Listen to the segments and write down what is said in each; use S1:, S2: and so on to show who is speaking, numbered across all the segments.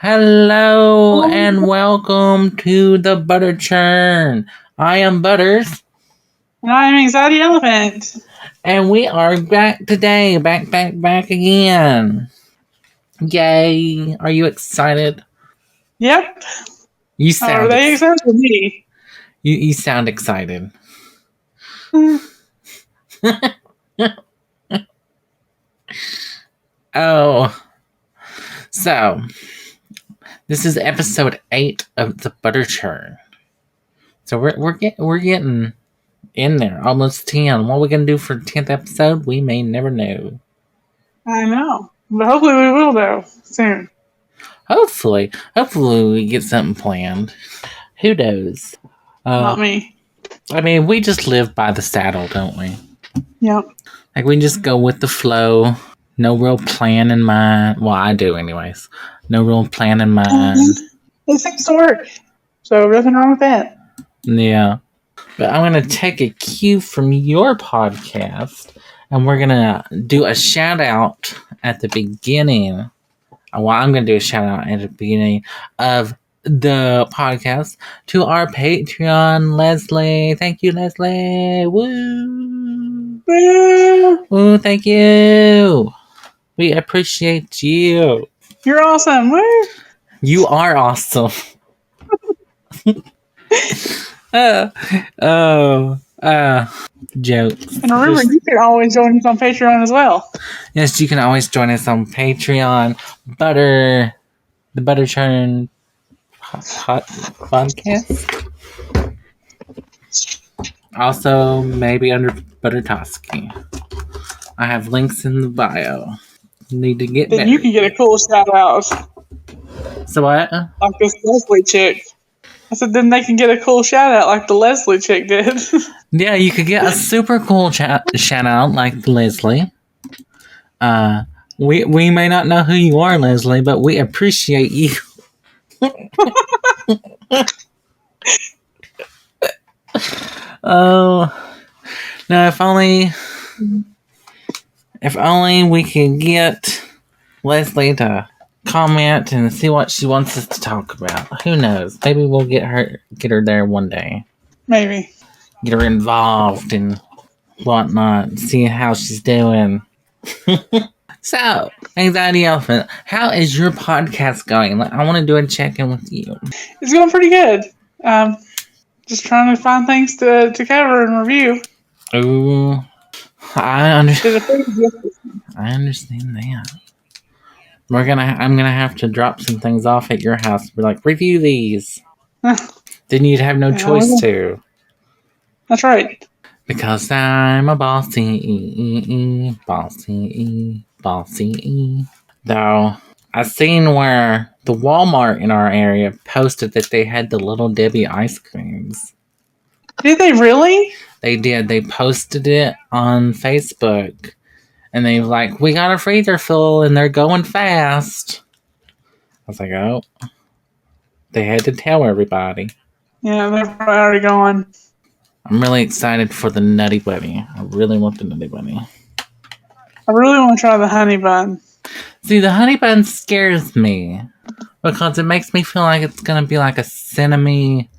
S1: Hello and welcome to the Butter Churn. I am Butters.
S2: And I am Anxietyelephant.
S1: And we are back today. Back again. Yay. Are you excited?
S2: Yep.
S1: You sound
S2: Are they excited for me?
S1: You sound excited. Oh. So, this is episode 8 of the Butter Churn. So we're getting in there, almost 10. What are we gonna do for the 10th episode? We may never know.
S2: I know, but hopefully we will though soon.
S1: Hopefully we get something planned. Who knows?
S2: Not me.
S1: I mean, we just live by the saddle, don't we?
S2: Yep.
S1: Like we just go with the flow. No real plan in mind. Well, I do, anyways. No real plan in mind.
S2: It seems to work, so nothing wrong with that.
S1: Yeah. But I'm going to take a cue from your podcast, and we're going to do a shout-out at the beginning. Well, I'm going to do a shout-out at the beginning of the podcast to our Patreon, Leslie. Thank you, Leslie. Woo! Woo, thank you. We appreciate you.
S2: You're awesome. Woo!
S1: You are awesome. Jokes.
S2: And remember, you can always join us on Patreon as well.
S1: Yes, you can always join us on Patreon. The Butter Churn podcast. Also, maybe under Butter Toski. I have links in the bio. Need to get
S2: then
S1: better.
S2: You can get a cool shout out.
S1: So what?
S2: Like this Leslie chick. I said then they can get a cool shout out like the Leslie chick did.
S1: Yeah, you could get a super cool shout out like Leslie. We may not know who you are, Leslie, but we appreciate you. Oh, now if only we could get Leslie to comment and see what she wants us to talk about. Who knows? Maybe we'll get her there one day.
S2: Maybe.
S1: Get her involved and whatnot. See how she's doing. So, Anxietyelephant, how is your podcast going? I want to do a check-in with you.
S2: It's going pretty good. Just trying to find things to cover and review.
S1: Ooh, I understand that. I'm gonna have to drop some things off at your house. We're like, review these. Then you'd have no choice to.
S2: That's right.
S1: Because I'm a bossy. Though, I've seen where the Walmart in our area posted that they had the Little Debbie ice creams.
S2: Did they really?
S1: They did. They posted it on Facebook. And they were like, we got a freezer full and they're going fast. I was like, oh. They had to tell everybody.
S2: Yeah, they're probably already gone.
S1: I'm really excited for the Nutty Bunny. I really want the Nutty Bunny.
S2: I really want to try the honey bun.
S1: See, the honey bun scares me. Because it makes me feel like it's going to be like a cinnamon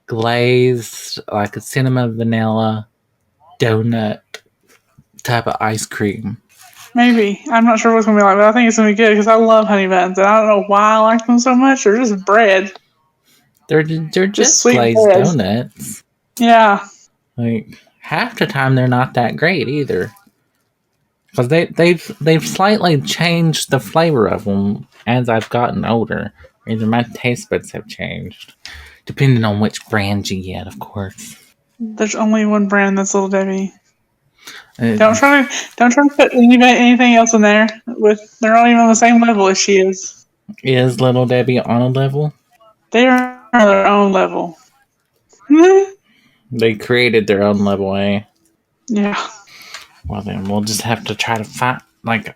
S1: glazed, like a cinnamon vanilla donut type of ice cream.
S2: Maybe. I'm not sure what it's going to be like, but I think it's going to be good because I love honey buns. And I don't know why I like them so much. They're just bread.
S1: They're just glazed bread. Donuts.
S2: Yeah.
S1: Like, half the time they're not that great either. Because they've slightly changed the flavor of them as I've gotten older. Either my taste buds have changed. Depending on which brand you get, of course.
S2: There's only one brand that's Little Debbie. Don't try to put anything else in there. They're not even on the same level as she is.
S1: Is Little Debbie on a level?
S2: They are on their own level.
S1: They created their own level, eh?
S2: Yeah.
S1: Well, then we'll just have to try to find, like,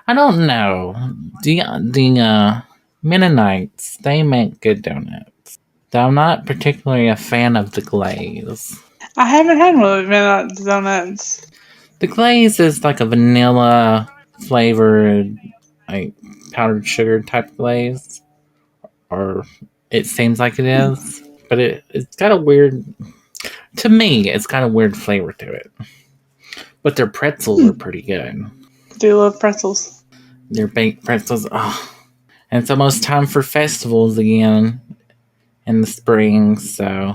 S1: I don't know. The Mennonites, they make good donuts. Though I'm not particularly a fan of the glaze.
S2: I haven't had one of the Mennonite donuts.
S1: The glaze is like a vanilla flavored, like, powdered sugar type glaze, or it seems like it is. But it's got a weird, to me, it's got a weird flavor to it. But their pretzels are pretty good.
S2: I do love pretzels.
S1: Their baked pretzels, oh. And it's almost time for festivals again in the spring, so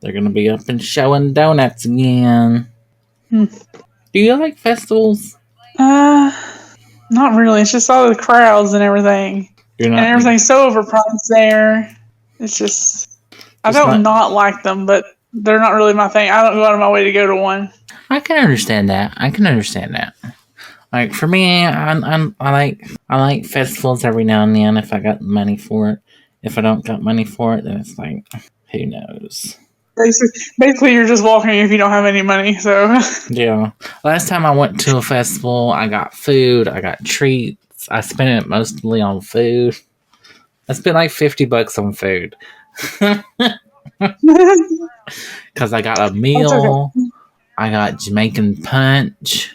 S1: they're going to be up and showing donuts again. Do you like festivals?
S2: Not really. It's just all the crowds and everything. And everything's so overpriced there. It's just I don't not like them, but they're not really my thing. I don't go out of my way to go to one.
S1: I can understand that. Like for me, I like festivals every now and then if I got money for it. If I don't got money for it, then it's like, who knows?
S2: Basically, you're just walking if you don't have any money. So
S1: yeah. Last time I went to a festival, I got food, I got treats. I spent it mostly on food. I spent like $50 on food. Because I got a meal, okay. I got Jamaican punch,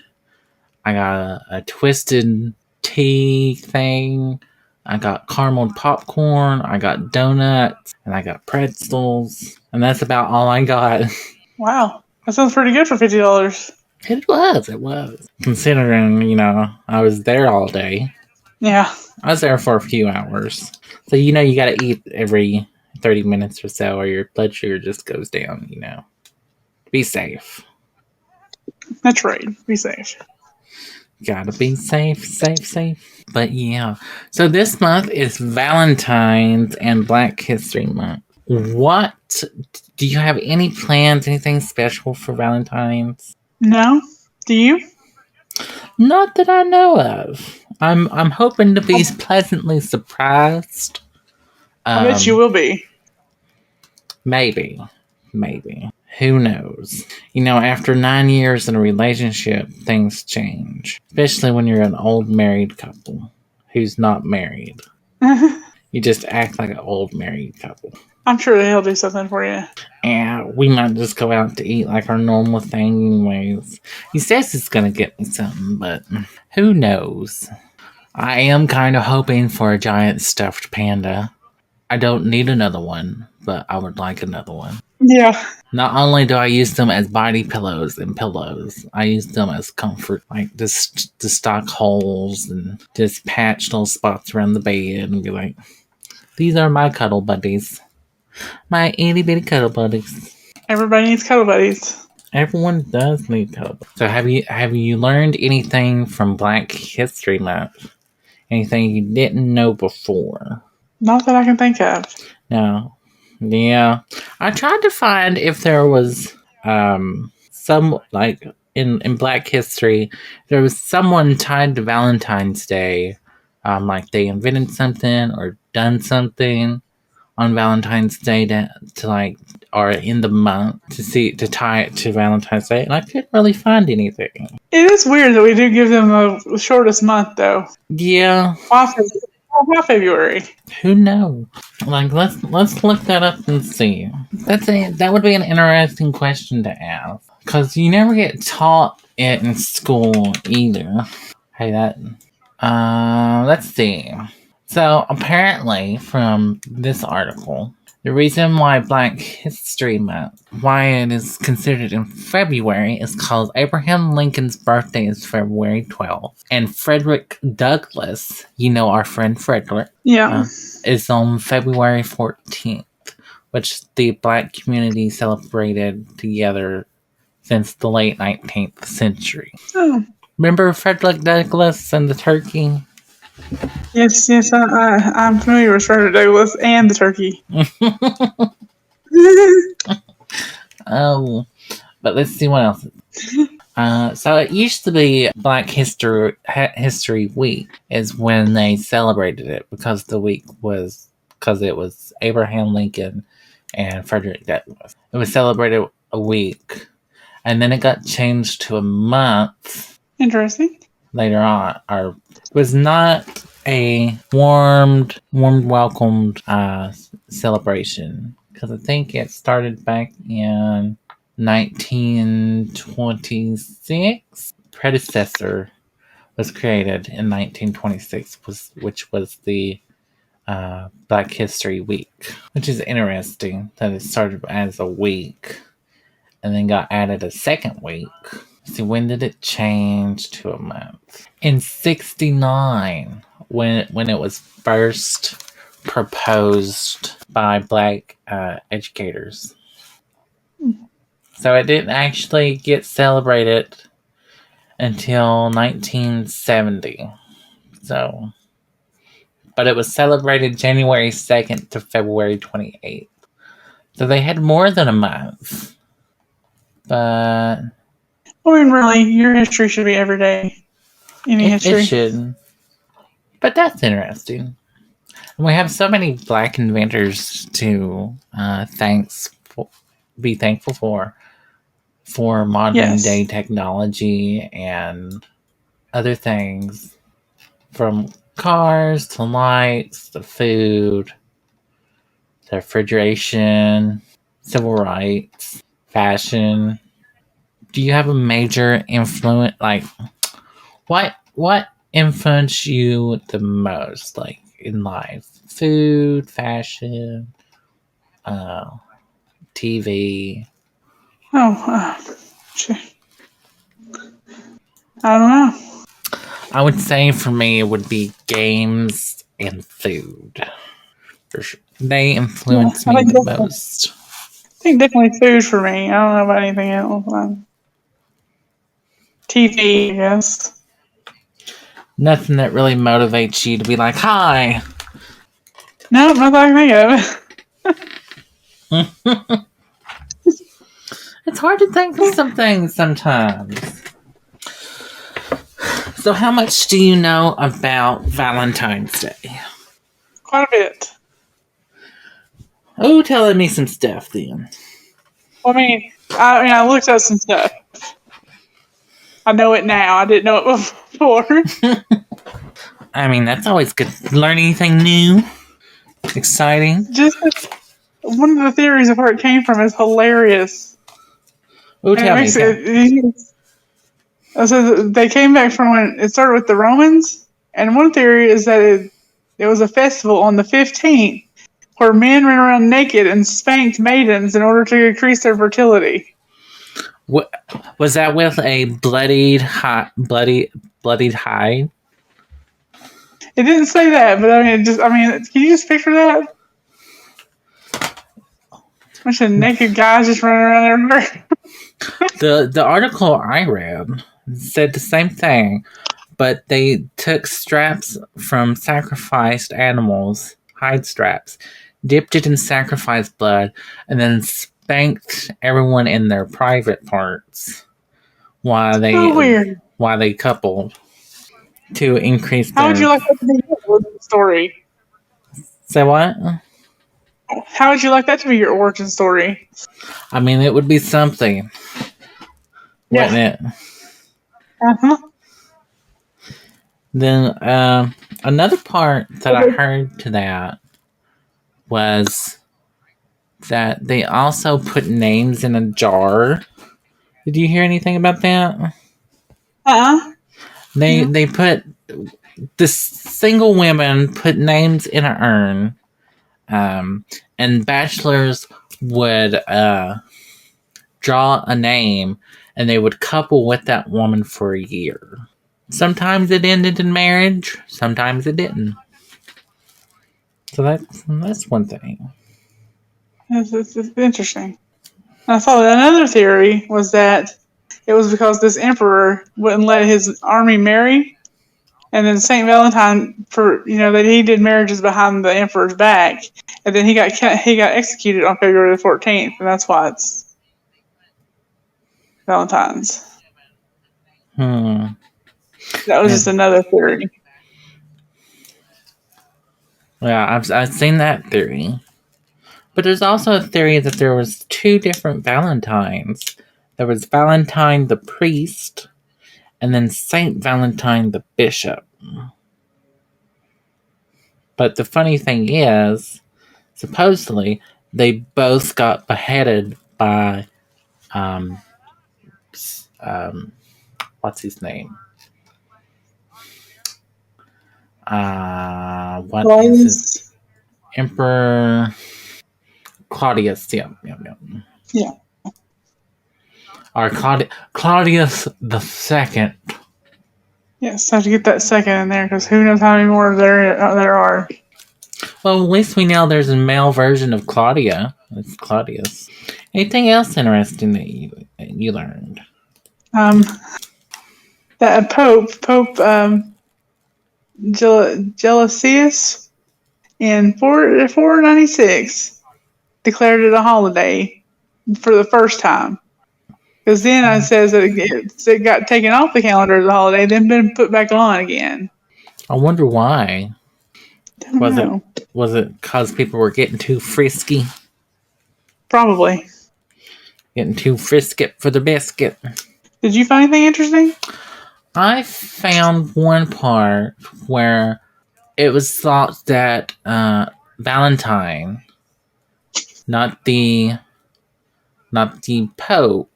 S1: I got a twisted tea thing, I got caramel popcorn, I got donuts, and I got pretzels, and that's about all I got.
S2: Wow, that sounds pretty good for $50.
S1: It was. Considering, I was there all day.
S2: Yeah.
S1: I was there for a few hours. So, you gotta eat every 30 minutes or so, or your blood sugar just goes down, Be safe.
S2: That's right. Be safe.
S1: Gotta be safe. But yeah. So this month is Valentines and Black History Month. What? Do you have any plans, anything special for Valentines?
S2: No. Do you?
S1: Not that I know of. I'm hoping to be pleasantly surprised.
S2: I bet you will be.
S1: Maybe. Who knows? After 9 years in a relationship, things change. Especially when you're an old married couple who's not married. You just act like an old married couple.
S2: I'm sure he'll do something for you.
S1: Yeah, we might just go out to eat like our normal thing anyways. He says he's going to get me something, but who knows? I am kind of hoping for a giant stuffed panda. I don't need another one, but I would like another one.
S2: Yeah.
S1: Not only do I use them as body pillows and pillows, I use them as comfort, like just to stock holes and just patch little spots around the bed and be like, these are my cuddle buddies. My itty bitty cuddle buddies.
S2: Everybody needs cuddle buddies.
S1: Everyone does need cuddle buddies. So have you learned anything from Black History Month? Anything you didn't know before?
S2: Not that I can think of.
S1: No. Yeah. I tried to find if there was some, like, in Black history, there was someone tied to Valentine's Day. Like they invented something or done something on Valentine's Day to like, or in the month to tie it to Valentine's Day, and I couldn't really find anything.
S2: It is weird that we do give them the shortest month, though.
S1: Yeah.
S2: Why February?
S1: Who knows? Like, let's look that up and see. That would be an interesting question to ask, because you never get taught it in school either. Hey, let's see. So apparently, from this article, the reason why Black History Month, why it is considered in February, is because Abraham Lincoln's birthday is February 12th. And Frederick Douglass, our friend Frederick, is on February 14th, which the Black community celebrated together since the late 19th century. Oh. Remember Frederick Douglass and the turkey?
S2: Yes, I'm familiar with Frederick Douglass and the turkey.
S1: Oh, but let's see what else. So it used to be Black History Week is when they celebrated it because it was Abraham Lincoln and Frederick Douglass. It was celebrated a week, and then it got changed to a month.
S2: Interesting.
S1: Later on, it was not a warmed welcomed celebration, because I think it started back in 1926. Predecessor was created in 1926, which was the Black History Week, which is interesting that it started as a week and then got added a second week. See, when did it change to a month? In 1969, when it was first proposed by Black educators. So it didn't actually get celebrated until 1970. So, but it was celebrated January 2nd to February 28th. So they had more than a month. But
S2: I mean, really, your history should be every day. Any history.
S1: It shouldn't. But that's interesting. And we have so many Black inventors to be thankful for modern day technology and other things, from cars to lights to food to refrigeration, civil rights, fashion. Do you have a major influence? Like, what influenced you the most, like, in life? Food, fashion, TV.
S2: Sure. I don't know.
S1: I would say for me it would be games and food. For sure. They influence me the most.
S2: I think definitely food for me. I don't know about anything else. TV, I guess.
S1: Nothing that really motivates you to be like, hi.
S2: No, not that I can think of.
S1: It's hard to think of some things sometimes. So how much do you know about Valentine's Day?
S2: Quite a bit.
S1: Oh, telling me some stuff then.
S2: Well, I looked up some stuff. I know it now. I didn't know it before.
S1: I mean, that's always good. Learn anything new? Exciting?
S2: Just one of the theories of where it came from is hilarious.
S1: Oh, tell me.
S2: So they came back from when it started with the Romans, and one theory is that it was a festival on the 15th where men ran around naked and spanked maidens in order to increase their fertility.
S1: What was that with a bloodied hide?
S2: It didn't say that, but can you just picture that? A bunch of naked guys just running around everywhere.
S1: The article I read said the same thing, but they took straps from sacrificed animals, hide straps, dipped it in sacrificed blood, and then spanked everyone in their private parts while they coupled to increase
S2: How would you like that to be your origin story?
S1: Say what?
S2: How would you like that to be your origin story?
S1: I mean, it would be something.
S2: Yeah.
S1: Wouldn't it?
S2: Uh-huh.
S1: Then another part that I heard to that was that they also put names in a jar. Did you hear anything about that? They put the single women put names in an urn, and bachelors would draw a name, and they would couple with that woman for a year. Sometimes it ended in marriage, sometimes it didn't. So that's one thing.
S2: It's interesting. I saw that another theory was that it was because this emperor wouldn't let his army marry, and then Saint Valentine, that he did marriages behind the emperor's back, and then he got executed on February the 14th, and that's why it's Valentine's. That was just another theory.
S1: Yeah, I've seen that theory. But there's also a theory that there was two different Valentines. There was Valentine the priest, and then Saint Valentine the bishop. But the funny thing is, supposedly, they both got beheaded by, what's his name? What is it? Emperor Claudius. Yeah. Or Claudius the Second.
S2: Yes, I have to get that second in there because who knows how many more there are.
S1: Well, at least we know there's a male version of Claudia. It's Claudius. Anything else interesting that you learned?
S2: That Pope Gelasius in 496 declared it a holiday for the first time. Because then it says that it got taken off the calendar as a holiday, then been put back on again.
S1: I wonder why.
S2: Don't know.
S1: Was it because people were getting too frisky?
S2: Probably.
S1: Getting too frisket for the biscuit.
S2: Did you find anything interesting?
S1: I found one part where it was thought that Valentine, not the Pope,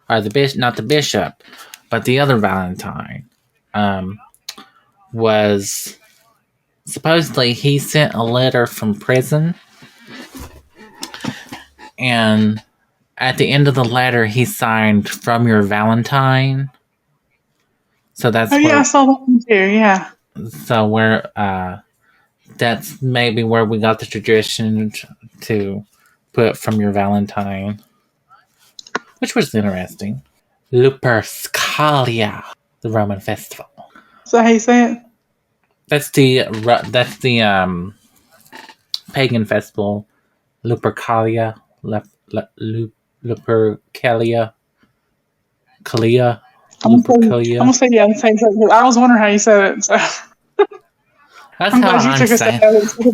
S1: or not the bishop, but the other Valentine, was supposedly he sent a letter from prison, and at the end of the letter he signed "From your Valentine." So that's
S2: I saw that one too. Yeah.
S1: So that's maybe where we got the tradition to put "From your Valentine," which was interesting. Lupercalia, the Roman festival.
S2: Is that how you say it?
S1: That's the pagan festival. Lupercalia, Lupercalia, Calia.
S2: I'm gonna say yeah. I was wondering how you said it. So.
S1: That's how I'm saying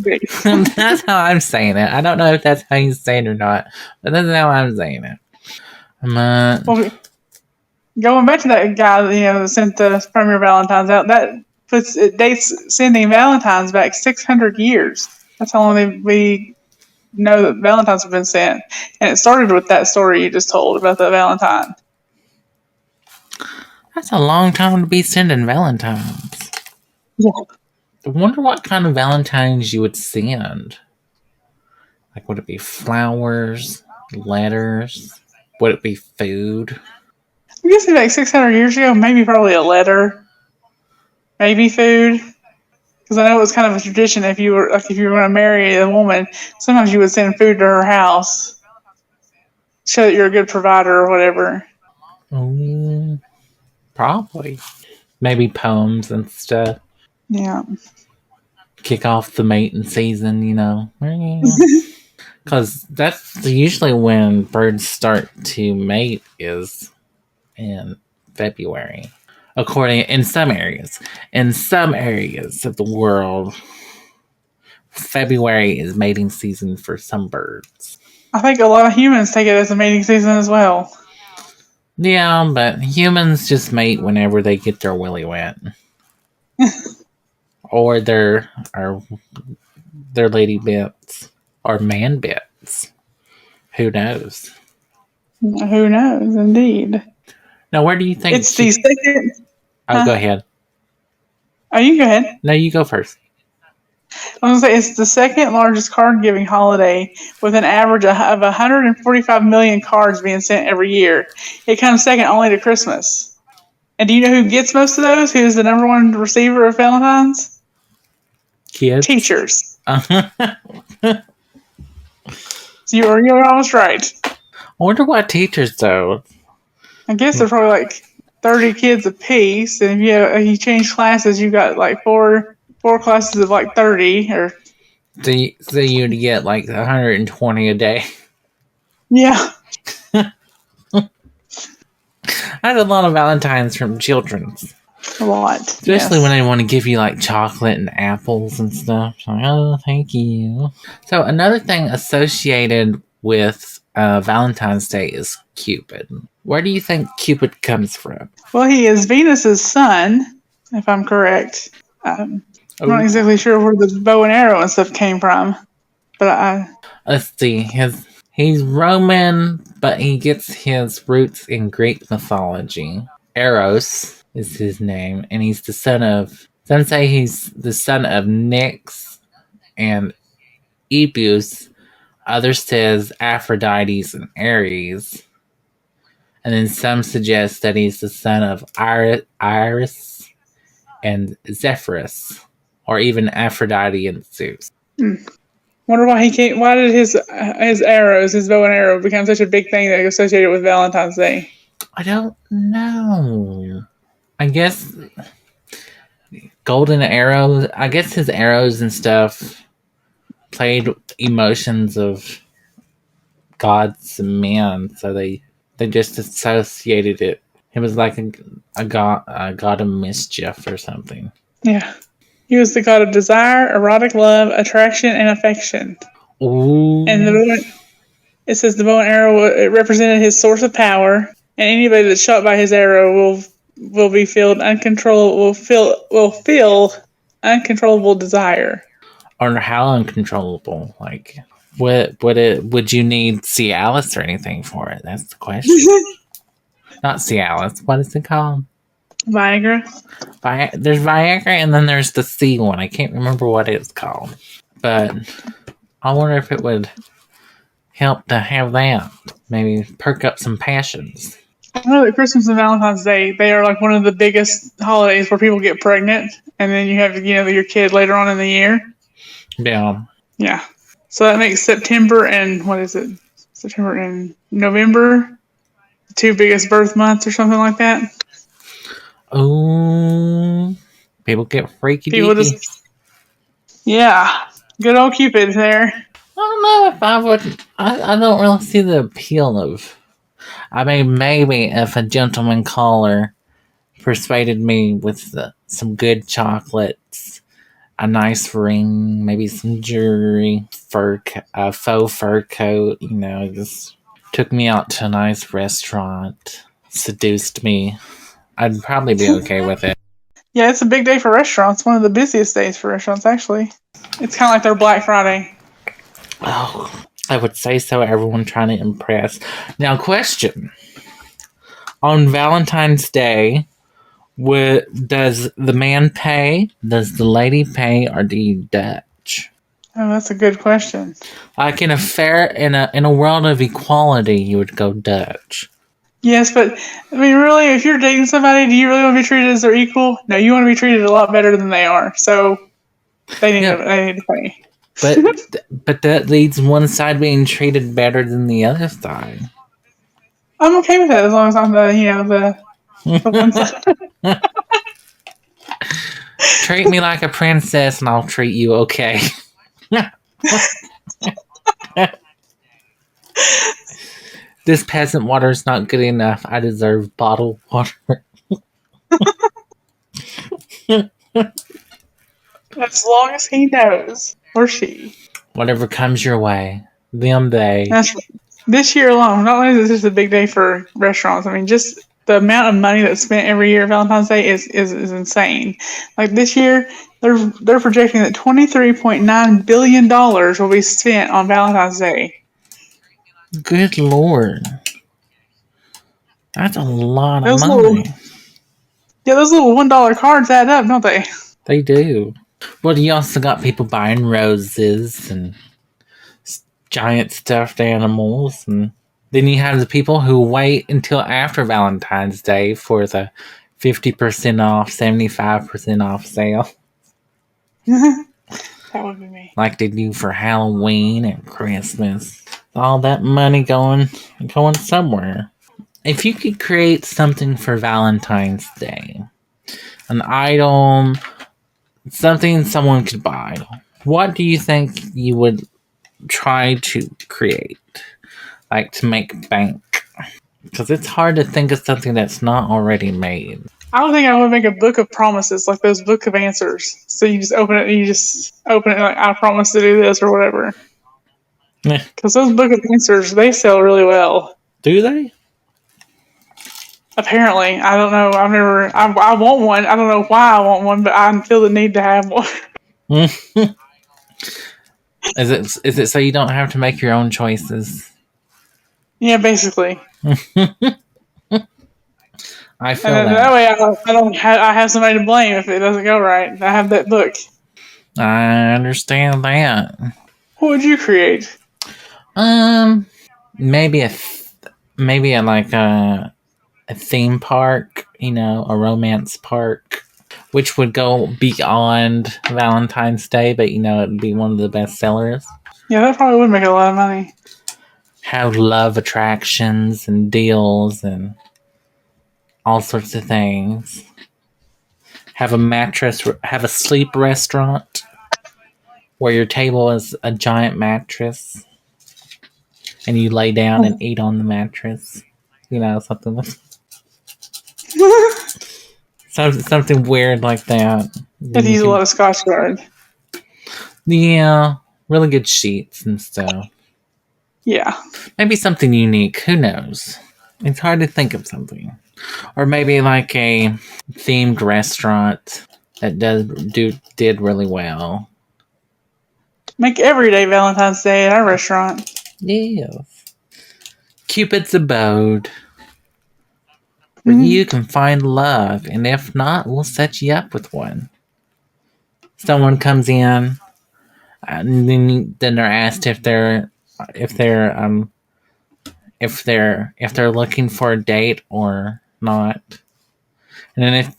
S1: it. That's how I'm saying it. I don't know if that's how you say it or not, but that's how I'm saying it.
S2: Well, going back to that guy, that sent the From Your Valentines out, that dates sending Valentines back 600 years. That's how long we know that Valentines have been sent, and it started with that story you just told about the Valentine.
S1: That's a long time to be sending Valentines.
S2: Yeah.
S1: I wonder what kind of Valentines you would send. Like, would it be flowers, letters? Would it be food?
S2: I'm guessing like 600 years ago, probably a letter, maybe food. Because I know it was kind of a tradition if you were going to marry a woman, sometimes you would send food to her house, show that you're a good provider or whatever.
S1: Probably. Maybe poems and stuff.
S2: Yeah.
S1: Kick off the mating season, Because that's usually when birds start to mate is in February. In some areas of the world, February is mating season for some birds.
S2: I think a lot of humans take it as a mating season as well.
S1: Yeah, but humans just mate whenever they get their willy wet. Or their lady bits. Or man bits. Who knows?
S2: Who knows, indeed.
S1: Now, where do you think...
S2: It's the second...
S1: Go ahead.
S2: Oh, you go ahead.
S1: No, you go first.
S2: I was going to say, it's the second largest card-giving holiday with an average of 145 million cards being sent every year. It comes second only to Christmas. And do you know who gets most of those? Who's the number one receiver of Valentines?
S1: Kids.
S2: Teachers. So you're almost right.
S1: I wonder what teachers, though.
S2: I guess they're probably like 30 kids apiece. And if you change classes, you got like four classes of like 30.
S1: So you'd get like 120 a day.
S2: Yeah.
S1: I had a lot of Valentines from children's.
S2: A lot.
S1: Especially when they want to give you like chocolate and apples and stuff. So, oh, thank you. So another thing associated with Valentine's Day is Cupid. Where do you think Cupid comes from?
S2: Well, he is Venus's son, if I'm correct. I'm not exactly sure where the bow and arrow and stuff came from. But
S1: let's see. He's Roman, but he gets his roots in Greek mythology. Eros is his name, and he's the son of Some say he's the son of Nyx and Ebus. Others says Aphrodite and Ares. And then some suggest that he's the son of Iris and Zephyrus, or even Aphrodite and Zeus.
S2: Wonder why he can't. Why did his arrows, his bow and arrow, become such a big thing that associated with Valentine's Day?
S1: I don't know. I guess golden arrows. I guess his arrows and stuff played emotions of gods and men, so they just associated it. It was like a god of mischief or something.
S2: Yeah. He was the god of desire, erotic love, attraction, and affection.
S1: Ooh.
S2: And it says the bow and arrow, it represented his source of power, and anybody that's shot by his arrow will be filled uncontrollable, will feel uncontrollable desire.
S1: Or how uncontrollable? Like, would you need Cialis or anything for it? That's the question. Not Cialis. What is it called?
S2: Viagra.
S1: There's Viagra, and then there's the C one. I can't remember what it's called, but I wonder if it would help to have that. Maybe perk up some passions.
S2: I know that Christmas and Valentine's Day, they are like one of the biggest holidays where people get pregnant, and then you have your kid later on in the year.
S1: Yeah.
S2: Yeah. So that makes September and September and November the two biggest birth months or something like that.
S1: Oh, people get freaky.
S2: Yeah, good old Cupid there.
S1: I don't know if I would. I don't really see the appeal of. I mean, maybe if a gentleman caller persuaded me with some good chocolates, a nice ring, maybe some jewelry, a faux fur coat, just took me out to a nice restaurant, seduced me, I'd probably be okay with it.
S2: Yeah, it's a big day for restaurants. One of the busiest days for restaurants, actually. It's kind of like their Black Friday.
S1: Oh, I would say so. Everyone trying to impress. Now, question. On Valentine's Day, does the man pay? Does the lady pay? Or do you Dutch?
S2: Oh, that's a good question.
S1: Like in a world of equality, you would go Dutch.
S2: Yes, but I mean, really, if you're dating somebody, do you really want to be treated as their equal? No, you want to be treated a lot better than they are. So they need to pay.
S1: But that leads one side being treated better than the other side.
S2: I'm okay with that as long as I'm the one side.
S1: Treat me like a princess, and I'll treat you okay. This peasant water is not good enough. I deserve bottled water.
S2: As long as he knows, or she.
S1: Whatever comes your way. Them day.
S2: That's right. This year alone, not only is this a big day for restaurants, I mean, just the amount of money that's spent every year Valentine's Day is insane. Like this year, they're projecting that $23.9 billion will be spent on Valentine's Day.
S1: Good Lord. That's a lot of money.
S2: Those little $1 cards add up, don't they?
S1: They do. Well, you also got people buying roses and giant stuffed animals. And then you have the people who wait until after Valentine's Day for the 50% off, 75% off sale.
S2: That would be me.
S1: Like they do for Halloween and Christmas. All that money going somewhere. If you could create something for Valentine's Day, an item, something someone could buy, what do you think you would try to create? Like to make bank? Because it's hard to think of something that's not already made.
S2: I don't think I would make a book of promises, like those book of answers. So you just open it like, I promise to do this or whatever. Because those book of answers, they sell really well.
S1: Do they?
S2: Apparently. I don't know. I want one. I don't know why I want one, but I feel the need to have one.
S1: Is it so you don't have to make your own choices?
S2: Yeah, basically.
S1: I feel
S2: and then that way I have somebody to blame if it doesn't go right. I have that book.
S1: I understand that.
S2: What would you create?
S1: Maybe a theme park, a romance park, which would go beyond Valentine's Day, but it'd be one of the best sellers.
S2: Yeah, that probably would make a lot of money.
S1: Have love attractions and deals and all sorts of things. Have a sleep restaurant where your table is a giant mattress and you lay down and eat on the mattress. Something like something weird like that.
S2: I'd use a lot of Scotch Guard.
S1: Yeah, really good sheets and stuff.
S2: Yeah.
S1: Maybe something unique. Who knows? It's hard to think of something. Or maybe like a themed restaurant that did really well.
S2: Make every day Valentine's Day at our restaurant.
S1: Yes. Cupid's abode. Where you can find love, and if not, we'll set you up with one. Someone comes in, and then they're asked if they're looking for a date or not. And then if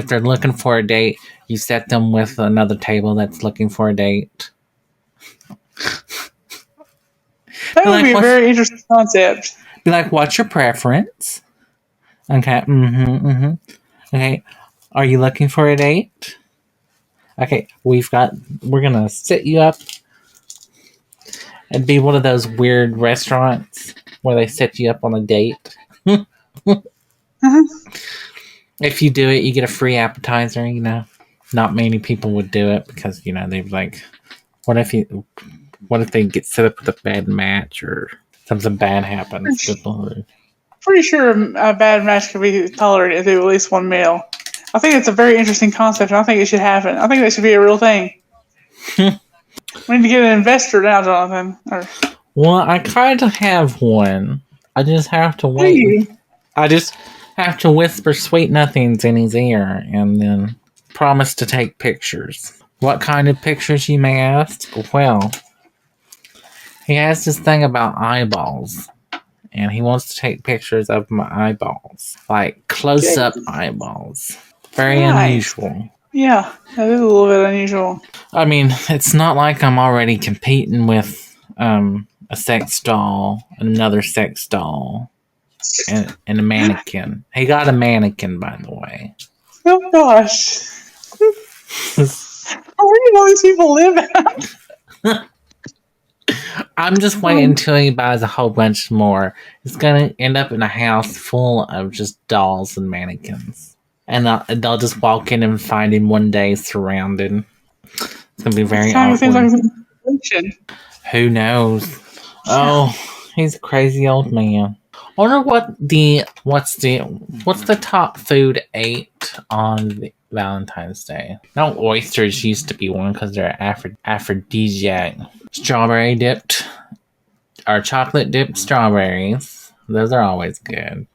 S1: they're looking for a date, you set them with another table that's looking for a date.
S2: That would be a very interesting concept.
S1: Be like, what's your preference? Okay. Okay. Are you looking for a date? Okay. We're gonna set you up. It'd be one of those weird restaurants where they set you up on a date. If you do it, you get a free appetizer. Not many people would do it because they'd be like, what if they get set up with a bad match or something bad happens?
S2: Pretty sure a bad match can be tolerated through at least one meal. I think it's a very interesting concept, and I think it should happen. I think that should be a real thing. We need to get an investor now, Jonathan.
S1: Well, I kind of have one. I just have to wait. I just have to whisper sweet nothings in his ear and then promise to take pictures. What kind of pictures, you may ask? Well, he has this thing about eyeballs. And he wants to take pictures of my eyeballs. Like close-up eyeballs. Very unusual.
S2: Yeah, that is a little bit unusual.
S1: I mean, it's not like I'm already competing with a sex doll, another sex doll, and a mannequin. He got a mannequin, by the way.
S2: Oh, gosh. Where do all these people live at?
S1: I'm just waiting until he buys a whole bunch more. It's going to end up in a house full of just dolls and mannequins. And they'll just walk in and find him one day surrounded. It's going to be very awkward. Who knows? Oh, he's a crazy old man. I wonder what's the top food ate on Valentine's Day? No, oysters used to be one because they're aphrodisiac. Strawberry dipped, or chocolate dipped strawberries. Those are always good.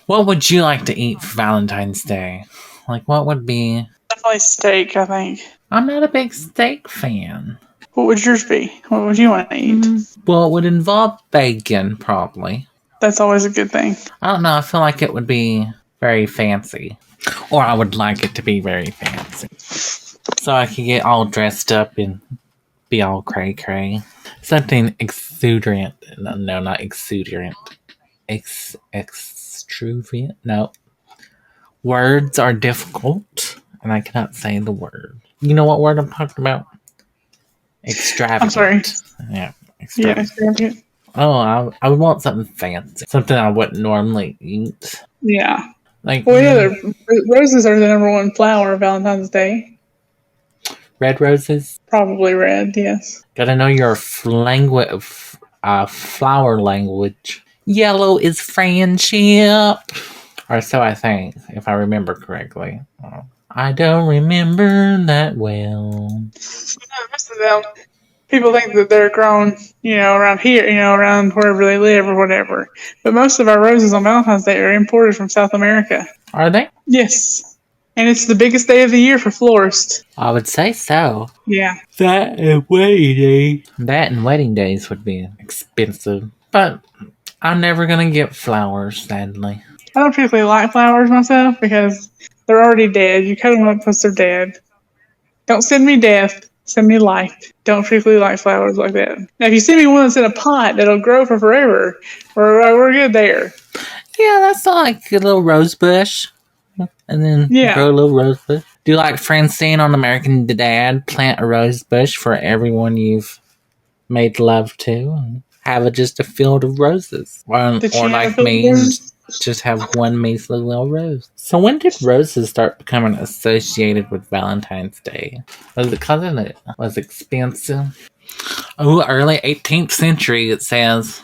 S1: What would you like to eat for Valentine's Day? Like, what would be?
S2: Definitely steak, I think.
S1: I'm not a big steak fan.
S2: What would yours be? What would you want to eat?
S1: Well, it would involve bacon, probably.
S2: That's always a good thing.
S1: I don't know. I feel like it would be very fancy. Or I would like it to be very fancy. So I could get all dressed up and be all cray-cray. Something exuberant. No, not exuberant. Extravagant? No. Words are difficult, and I cannot say the word. You know what word I'm talking about? Extravagant.
S2: I'm sorry.
S1: Yeah, extravagant.
S2: Yeah, extravagant.
S1: Oh, I would want something fancy. Something I wouldn't normally eat.
S2: Yeah.
S1: Like,
S2: well, yeah, roses are the number one flower of Valentine's Day.
S1: Red roses?
S2: Probably red, yes.
S1: Gotta know your flower language. Yellow is friendship. Or so I think, if I remember correctly. I don't remember that well.
S2: Most of them, people think that they're grown, around here, around wherever they live or whatever. But most of our roses on Valentine's Day are imported from South America.
S1: Are they?
S2: Yes. And it's the biggest day of the year for florists.
S1: I would say so.
S2: Yeah.
S1: That and wedding days. That and wedding days would be expensive. But I'm never going to get flowers, sadly.
S2: I don't particularly like flowers myself because they're already dead. You cut them up because they're dead. Don't send me death. Send me life. Don't particularly like flowers like that. Now, if you send me one that's in a pot that'll grow for forever, we're good there.
S1: Yeah, that's like a little rose bush. And then grow a little rose bush. Do you like Francine on American Dad plant a rose bush for everyone you've made love to and have just a field of roses? Or like me, just have one measly little rose. So when did roses start becoming associated with Valentine's Day? Was it because it was expensive? Oh, early 18th century, it says.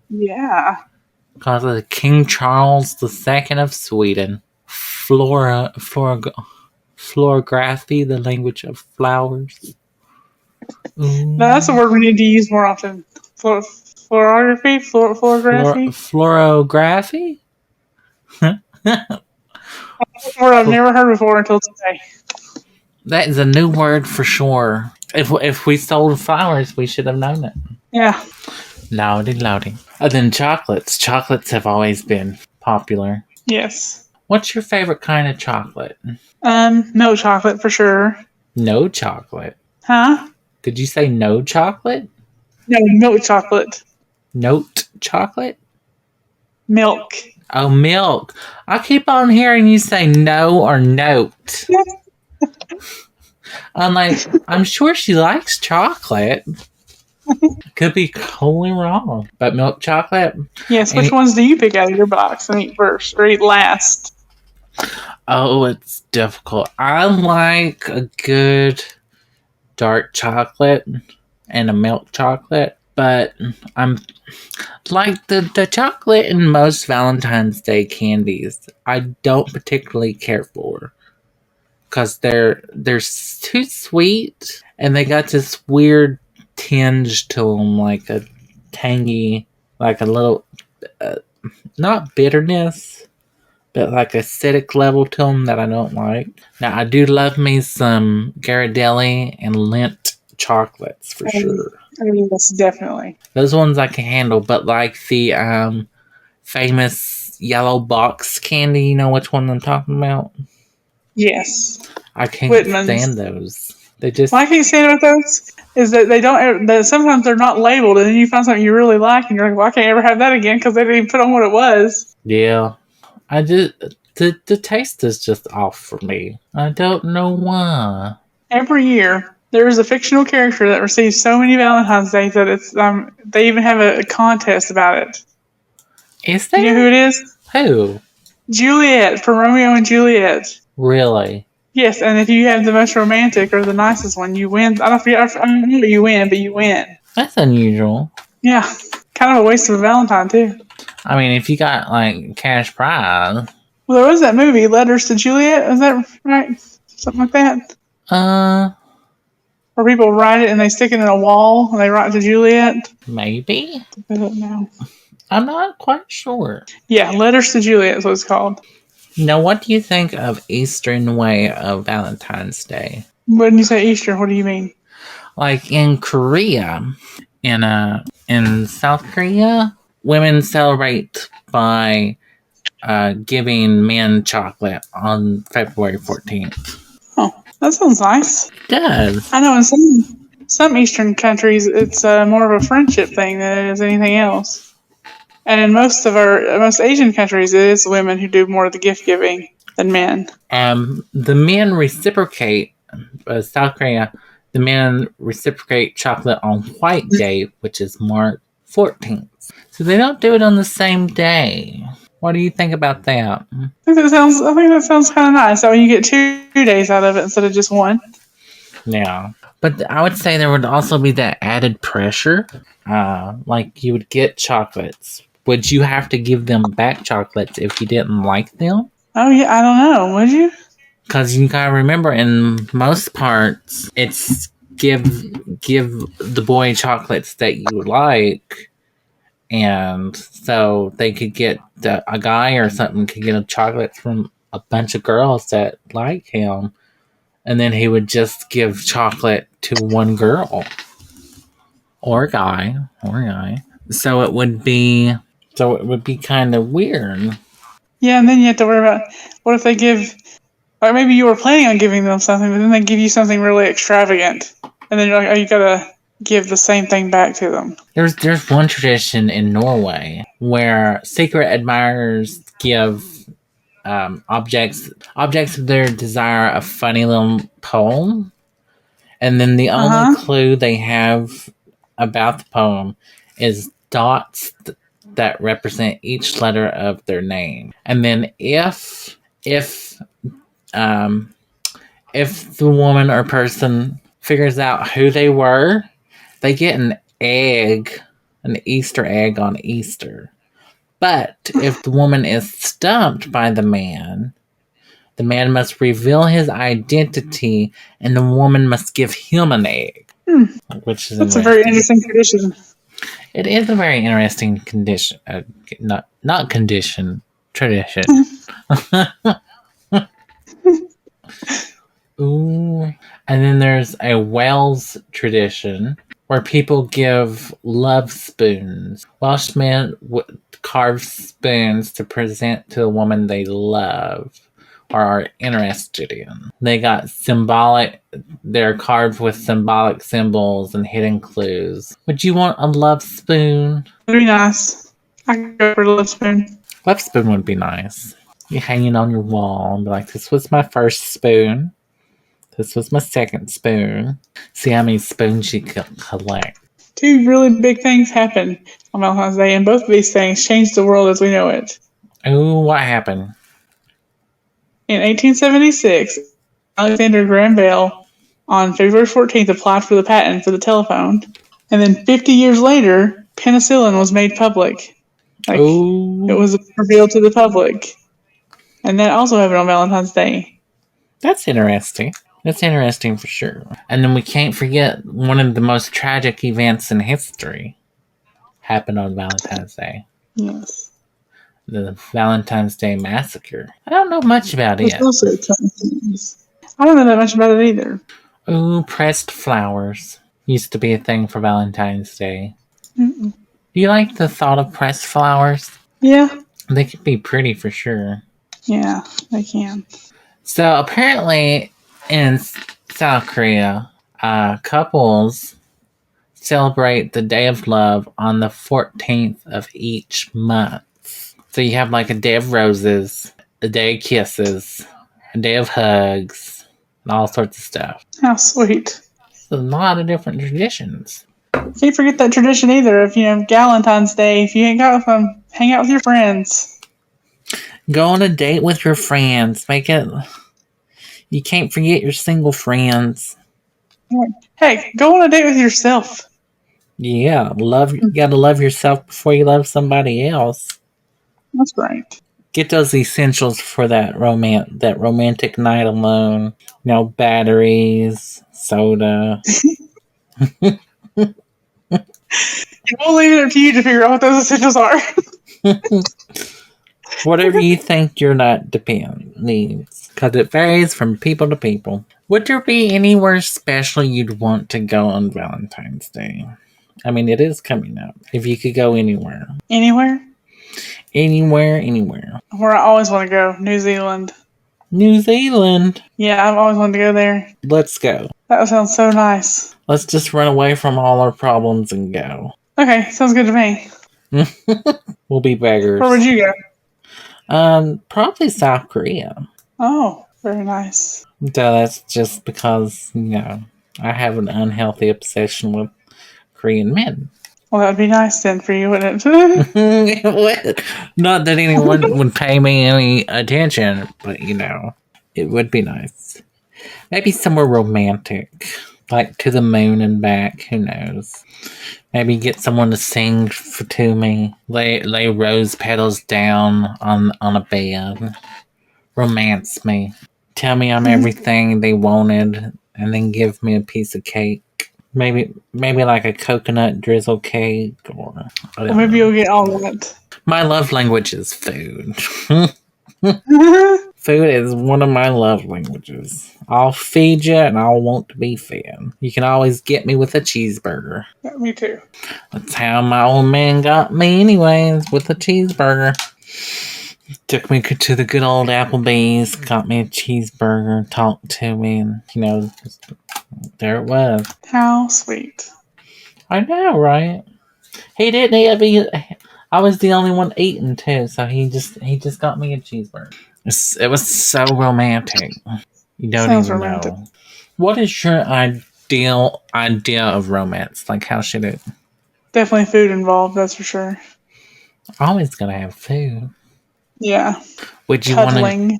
S2: Yeah.
S1: Because of King Charles II of Sweden. Florography, the language of flowers.
S2: No, that's a word we need to use more often. Florography?
S1: Florography?
S2: That's a word I've never heard before until today.
S1: That is a new word for sure. If we sold flowers, we should have known it.
S2: Yeah.
S1: Loudy. And then chocolates. Chocolates have always been popular.
S2: Yes.
S1: What's your favorite kind of chocolate?
S2: Milk chocolate for sure.
S1: No chocolate?
S2: Huh?
S1: Did you say no chocolate?
S2: No, milk chocolate.
S1: Note chocolate?
S2: Milk.
S1: Oh, milk. I keep on hearing you say no or note. I'm like, I'm sure she likes chocolate. Could be totally wrong. But milk chocolate?
S2: Yes, which ones do you pick out of your box and eat first or eat last?
S1: Oh, it's difficult. I like a good dark chocolate and a milk chocolate, but I'm like the chocolate in most Valentine's Day candies. I don't particularly care for because they're too sweet and they got this weird tinge to them, like a tangy, like a little not bitterness, but like acidic level to them that I don't like. Now, I do love me some Ghirardelli and Lindt chocolates for sure.
S2: Yes, definitely.
S1: Those ones I can handle, but like the famous yellow box candy, you know which one I'm talking about?
S2: Yes.
S1: I can't stand those. They just...
S2: What I can't stand about those is that they don't. That sometimes they're not labeled, and then you find something you really like, and you're like, "Well, I can't ever have that again because they didn't even put on what it was."
S1: Yeah. I just the taste is just off for me. I don't know why.
S2: Every year there is a fictional character that receives so many Valentine's Days that it's they even have a contest about it.
S1: Is there?
S2: You know who it is?
S1: Who?
S2: Juliet from Romeo and Juliet.
S1: Really?
S2: Yes, and if you have the most romantic or the nicest one, you win. I don't know you win, but you win.
S1: That's unusual.
S2: Yeah, kind of a waste of a Valentine too.
S1: I mean, if you got like cash prize.
S2: Well, there was that movie, Letters to Juliet. Is that right? Something like that. Where people write it and they stick it in a wall and they write to Juliet.
S1: Maybe.
S2: I don't know.
S1: I'm not quite sure.
S2: Yeah, Letters to Juliet is what it's called.
S1: Now, what do you think of Eastern way of Valentine's Day?
S2: When you say Eastern, what do you mean?
S1: Like in Korea, in South Korea, women celebrate by giving men chocolate on February 14th.
S2: Oh, that sounds nice.
S1: It does.
S2: I know in some Eastern countries, it's more of a friendship thing than it is anything else. And in most Asian countries, it is women who do more of the gift giving than men.
S1: The men reciprocate. South Korea, the men reciprocate chocolate on White Day, which is March 14th. So they don't do it on the same day. What do you think about that?
S2: I think that sounds kind of nice. So you get 2 days out of it instead of just one.
S1: Yeah. But I would say there would also be that added pressure. Like you would get chocolates. Would you have to give them back chocolates if you didn't like them?
S2: Oh, yeah. I don't know. Would you?
S1: Because you gotta remember, in most parts, it's give the boy chocolates that you like, And so they could get a guy or something could get a chocolate from a bunch of girls that like him, and then he would just give chocolate to one girl or guy. So it would be kind of weird.
S2: Yeah, and then you have to worry about what if they give, or maybe you were planning on giving them something, but then they give you something really extravagant, and then you're like, oh, you gotta give the same thing back to them.
S1: There's one tradition in Norway where secret admirers give objects of their desire a funny little poem, and then the only clue they have about the poem is dots that represent each letter of their name. And then if the woman or person figures out who they were, they get an Easter egg on Easter. But if the woman is stumped by the man must reveal his identity, and the woman must give him an egg. Which is
S2: That's a very interesting tradition.
S1: It is a very interesting condition. Not condition, tradition. Ooh. And then there's a Wales tradition where people give love spoons. Welsh men carve spoons to present to a woman they love or are interested in. They got they're carved with symbolic symbols and hidden clues. Would you want a love spoon?
S2: It'd be nice. I could go for a love spoon.
S1: Love spoon would be nice. You hanging on your wall and be like, this was my first spoon. This was my second spoon. See how many spoons you could collect.
S2: 2 really big things happened on Valentine's Day, and both of these things changed the world as we know it.
S1: Ooh, what happened?
S2: In 1876, Alexander Graham Bell, on February 14th, applied for the patent for the telephone. And then 50 years later, penicillin was made public. It was revealed to the public. And that also happened on Valentine's Day.
S1: That's interesting. That's interesting for sure. And then we can't forget one of the most tragic events in history happened on Valentine's Day.
S2: Yes.
S1: The Valentine's Day Massacre. I don't know much about it.
S2: I don't know that much about it either.
S1: Ooh, pressed flowers. Used to be a thing for Valentine's Day. Mm-mm. Do you like the thought of pressed flowers?
S2: Yeah.
S1: They could be pretty for sure.
S2: Yeah, they can.
S1: So apparently in South Korea, couples celebrate the Day of Love on the 14th of each month. So you have like a day of roses, a day of kisses, a day of hugs, and all sorts of stuff.
S2: How sweet.
S1: So a lot of different traditions.
S2: Can't forget that tradition either of, Valentine's Day. If you hang out with them, hang out with your friends.
S1: Go on a date with your friends. You can't forget your single friends.
S2: Hey, go on a date with yourself.
S1: Yeah, you gotta love yourself before you love somebody else.
S2: That's right.
S1: Get those essentials for that romantic night alone. Batteries, soda.
S2: We'll leave it up to you to figure out what those essentials are.
S1: Whatever you think your night needs. Because it varies from people to people. Would there be anywhere special you'd want to go on Valentine's Day? I mean, it is coming up. If you could go anywhere.
S2: Anywhere?
S1: Anywhere.
S2: Where I always want to go, New Zealand.
S1: New Zealand?
S2: Yeah, I've always wanted to go there.
S1: Let's go.
S2: That sounds so nice.
S1: Let's just run away from all our problems and go.
S2: Okay, sounds good to me.
S1: We'll be beggars.
S2: Where would you
S1: go? Probably South Korea.
S2: Oh, very nice.
S1: So that's just because, I have an unhealthy obsession with Korean men.
S2: Well, that would be nice then for you, wouldn't
S1: it? It would. Not that anyone would pay me any attention, but, it would be nice. Maybe somewhere romantic, like to the moon and back, who knows. Maybe get someone to sing to me, lay rose petals down on a bed, romance me, tell me I'm everything they wanted, and then give me a piece of cake. Maybe like a coconut drizzle cake, or
S2: maybe you'll get all that.
S1: My love language is food. Food is one of my love languages. I'll feed you and I'll want to be fed. You can always get me with a cheeseburger.
S2: Yeah, me too.
S1: That's how my old man got me anyways, with a cheeseburger. Took me to the good old Applebee's, got me a cheeseburger, talked to me, and, there it was.
S2: How sweet.
S1: I know, right? He didn't even... I was the only one eating, too, so he just got me a cheeseburger. It was so romantic. You don't Sounds even romantic. Know. What is your ideal idea of romance? Like, how should it...
S2: Definitely food involved, that's for sure.
S1: Always gotta have food.
S2: Yeah.
S1: Would you want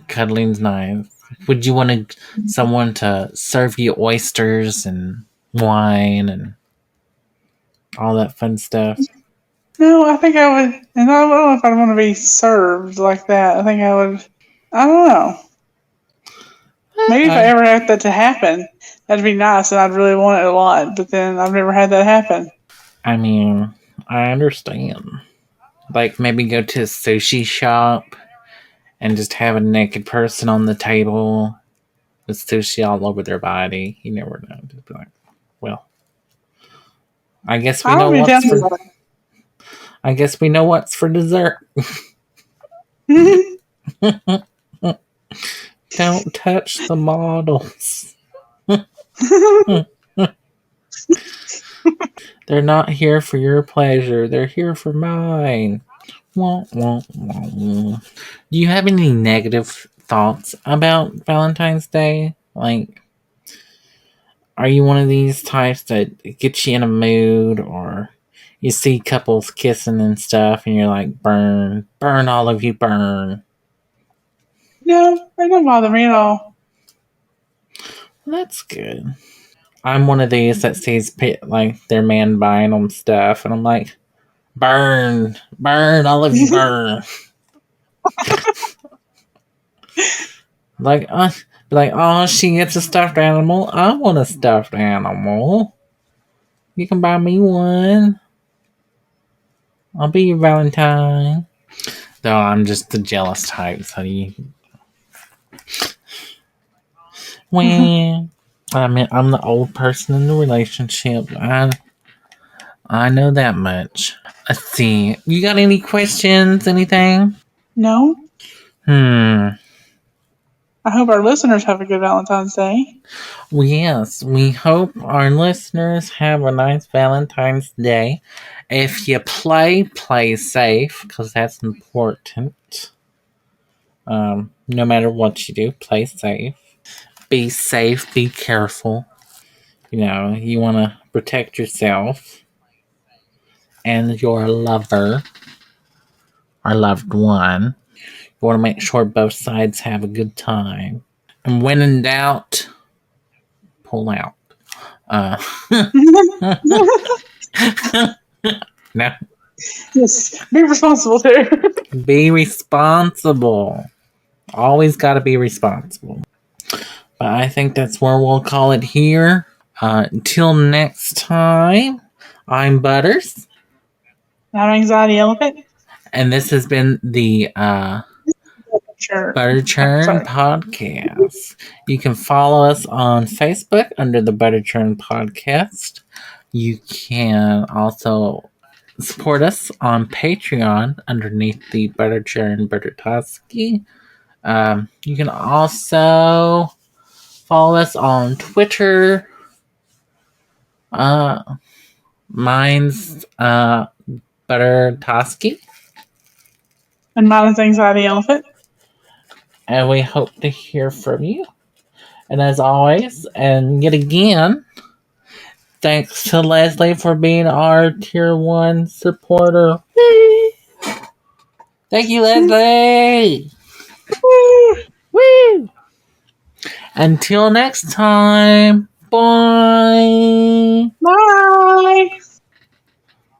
S1: Cuddling's nice. Would you want someone to serve you oysters and wine and all that fun stuff?
S2: No, I think I would. And I don't know if I'd want to be served like that. I think I would. I don't know. Maybe if I ever had that to happen, that'd be nice, and I'd really want it a lot. But then I've never had that happen.
S1: I mean, I understand. Like, maybe go to a sushi shop and just have a naked person on the table with sushi all over their body. You never know. Just be like, well, I guess we know what's for... I guess we know what's for dessert. Don't touch the models. They're not here for your pleasure. They're here for mine. Wah, wah, wah. Do you have any negative thoughts about Valentine's Day? Like, are you one of these types that gets you in a mood, or you see couples kissing and stuff and you're like, burn, all of you, burn?
S2: No, that don't bother me at all.
S1: That's good. I'm one of these that sees like their man buying them stuff, and I'm like, burn, all of you, burn. Like, oh, she gets a stuffed animal. I want a stuffed animal. You can buy me one. I'll be your Valentine. Though I'm just the jealous type, so you... Well, I mean, I'm the old person in the relationship. I know that much. Let's see. You got any questions? Anything?
S2: No. I hope our listeners have a good Valentine's Day.
S1: Well, yes, we hope our listeners have a nice Valentine's Day. If you play safe, because that's important. No matter what you do, play safe. Be safe, be careful. You want to protect yourself and your lover or loved one. You want to make sure both sides have a good time. And when in doubt, pull out. No.
S2: Yes, be responsible too.
S1: Be responsible. Always got to be responsible. But I think that's where we'll call it here. Until next time, I'm Butters.
S2: I'm Anxietyelephant.
S1: And this has been the Butter Churn Podcast. You can follow us on Facebook under the Butter Churn Podcast. You can also support us on Patreon underneath the Butter Churn Buttertoski. You can also follow us on Twitter. Mine's Buttertoski.
S2: And mine's Anxietyelephant.
S1: And we hope to hear from you. And as always, and yet again, thanks to Leslie for being our Tier 1 supporter. Thank you, Leslie! Woo! Woo! Until next time, bye!
S2: Bye!